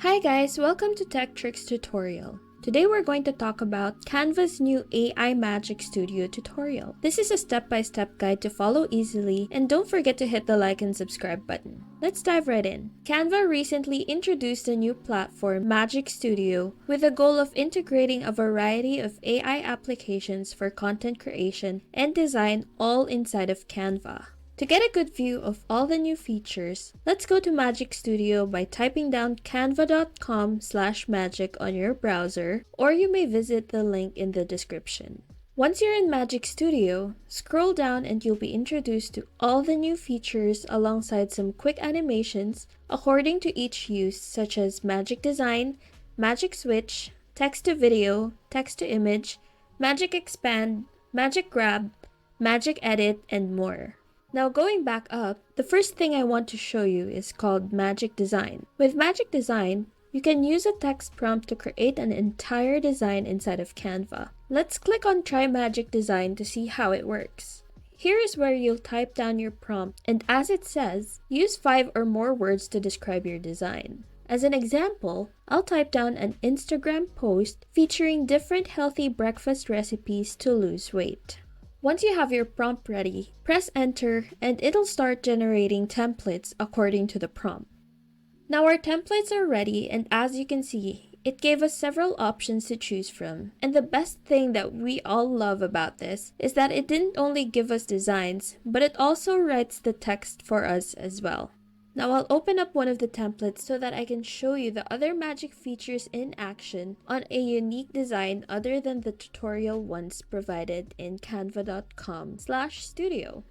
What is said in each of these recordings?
Hi guys, welcome to Tech Tricks tutorial. Today we're going to talk about Canva's new AI Magic Studio tutorial. This is a step-by-step guide to follow easily, and don't forget to hit the like and subscribe button. Let's dive right in. Canva recently introduced a new platform, Magic Studio, with the goal of integrating a variety of AI applications for content creation and design all inside of Canva. To get a good view of all the new features, let's go to Magic Studio by typing down canva.com/magic on your browser, or you may visit the link in the description. Once you're in Magic Studio, scroll down and you'll be introduced to all the new features alongside some quick animations according to each use, such as Magic Design, Magic Switch, Text to Video, Text to Image, Magic Expand, Magic Grab, Magic Edit, and more. Now going back up, the first thing I want to show you is called Magic Design. With Magic Design, you can use a text prompt to create an entire design inside of Canva. Let's click on Try Magic Design to see how it works. Here is where you'll type down your prompt, and as it says, use 5 or more words to describe your design. As an example, I'll type down an Instagram post featuring different healthy breakfast recipes to lose weight. Once you have your prompt ready, press enter and it'll start generating templates according to the prompt. Now our templates are ready, and as you can see, it gave us several options to choose from. And the best thing that we all love about this is that it didn't only give us designs, but it also writes the text for us as well. Now I'll open up one of the templates so that I can show you the other magic features in action on a unique design other than the tutorial ones provided in canva.com/studio.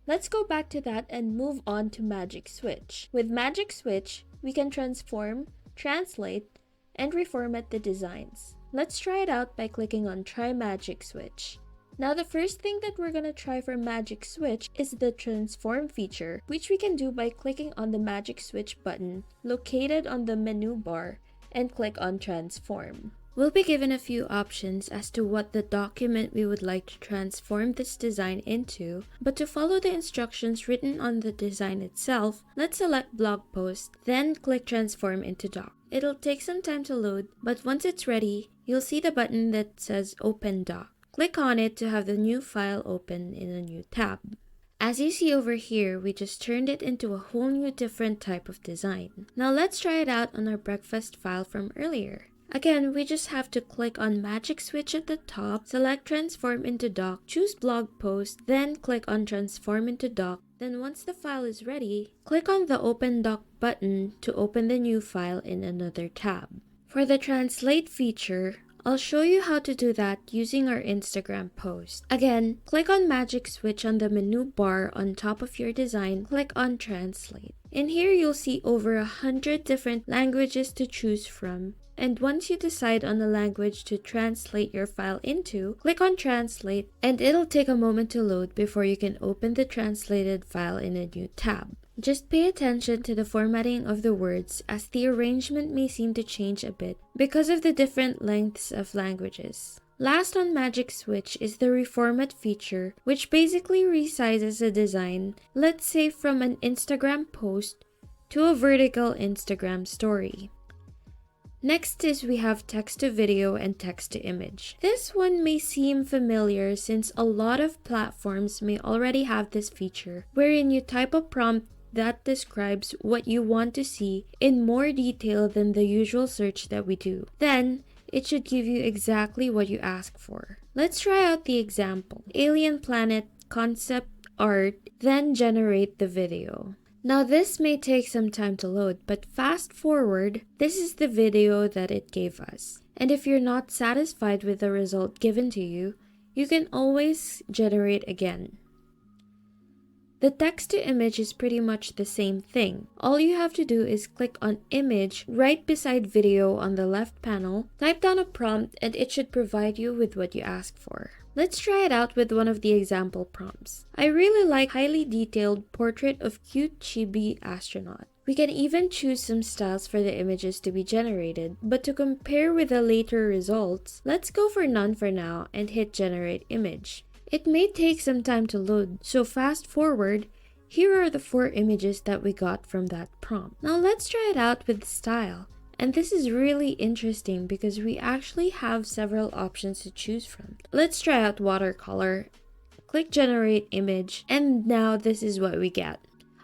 Let's go back to that and move on to Magic Switch. With Magic Switch, we can transform, translate, and reformat the designs. Let's try it out by clicking on Try Magic Switch. Now the first thing that we're gonna try for Magic Switch is the transform feature, which we can do by clicking on the Magic Switch button located on the menu bar and click on transform. We'll be given a few options as to what the document we would like to transform this design into, but to follow the instructions written on the design itself, let's select blog post, then click transform into doc. It'll take some time to load, but once it's ready, you'll see the button that says open doc. Click on it to have the new file open in a new tab. As you see over here, we just turned it into a whole new different type of design. Now let's try it out on our breakfast file from earlier. Again, we just have to click on Magic Switch at the top, select Transform into Doc, choose Blog Post, then click on Transform into Doc. Then once the file is ready, click on the Open Doc button to open the new file in another tab. For the Translate feature, I'll show you how to do that using our Instagram post. Again, click on Magic Switch on the menu bar on top of your design, click on Translate. In here, you'll see over 100 different languages to choose from. And once you decide on the language to translate your file into, click on Translate, and it'll take a moment to load before you can open the translated file in a new tab. Just pay attention to the formatting of the words, as the arrangement may seem to change a bit because of the different lengths of languages. Last on Magic Switch is the reformat feature, which basically resizes a design, let's say from an Instagram post to a vertical Instagram story. Next is we have text to video and text to image. This one may seem familiar since a lot of platforms may already have this feature, wherein you type a prompt that describes what you want to see in more detail than the usual search that we do. Then, it should give you exactly what you ask for. Let's try out the example. Alien planet, concept art, then generate the video. Now this may take some time to load, but fast forward, this is the video that it gave us. And if you're not satisfied with the result given to you, you can always generate again. The text to image is pretty much the same thing. All you have to do is click on image right beside video on the left panel, type down a prompt, and it should provide you with what you ask for. Let's try it out with one of the example prompts. I really like highly detailed portrait of cute chibi astronaut. We can even choose some styles for the images to be generated, but to compare with the later results, let's go for none for now and hit generate image. It may take some time to load, so fast forward, here are the 4 images that we got from that prompt. Now let's try it out with style. And this is really interesting because we actually have several options to choose from. Let's try out watercolor, click generate image, and now this is what we get.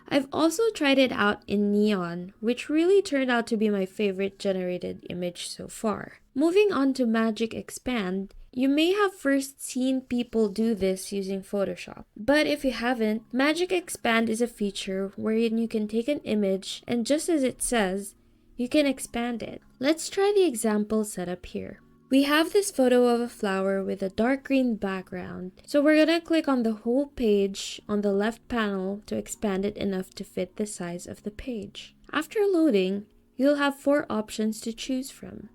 I've also tried it out in neon, which really turned out to be my favorite generated image so far. Moving on to Magic Expand, you may have first seen people do this using Photoshop. But if you haven't, Magic Expand is a feature wherein you can take an image and just as it says, you can expand it. Let's try the example set up here. We have this photo of a flower with a dark green background. So we're gonna click on the whole page on the left panel to expand it enough to fit the size of the page. After loading, you'll have 4 options to choose from.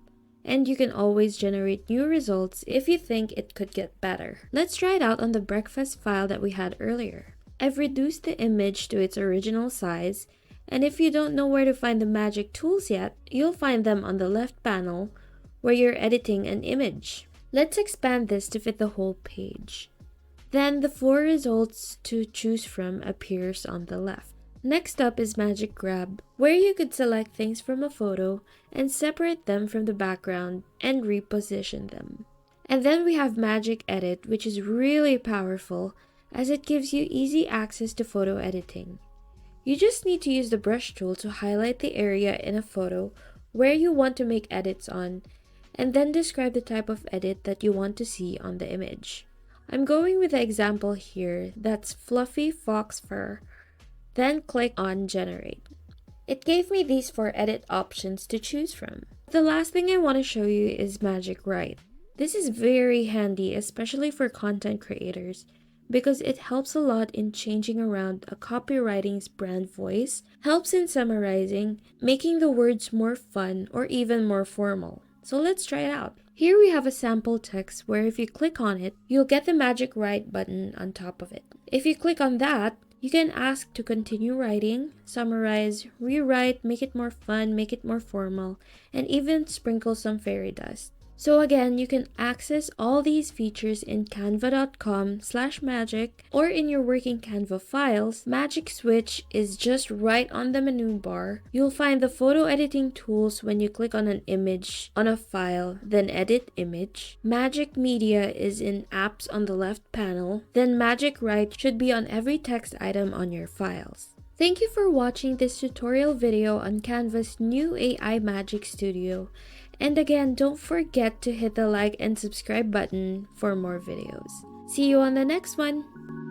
And you can always generate new results if you think it could get better. Let's try it out on the breakfast file that we had earlier. I've reduced the image to its original size, and if you don't know where to find the magic tools yet, you'll find them on the left panel where you're editing an image. Let's expand this to fit the whole page. Then the 4 results to choose from appears on the left. Next up is Magic Grab, where you could select things from a photo and separate them from the background and reposition them. And then we have Magic Edit, which is really powerful as it gives you easy access to photo editing. You just need to use the brush tool to highlight the area in a photo where you want to make edits on, and then describe the type of edit that you want to see on the image. I'm going with the example here that's fluffy fox fur, then click on generate. It gave me these 4 edit options to choose from. The last thing I want to show you is Magic Write. This is very handy, especially for content creators, because it helps a lot in changing around a copywriting's brand voice, helps in summarizing, making the words more fun or even more formal. So let's try it out. Here we have a sample text where if you click on it, you'll get the Magic Write button on top of it. If you click on that, you can ask to continue writing, summarize, rewrite, make it more fun, make it more formal, and even sprinkle some fairy dust. So again, you can access all these features in canva.com/magic or in your working Canva files. Magic Switch is just right on the menu bar. You'll find the photo editing tools when you click on an image on a file, then edit image. Magic Media is in apps on the left panel. Then Magic Write should be on every text item on your files. Thank you for watching this tutorial video on Canva's new AI Magic Studio. And again, don't forget to hit the like and subscribe button for more videos. See you on the next one!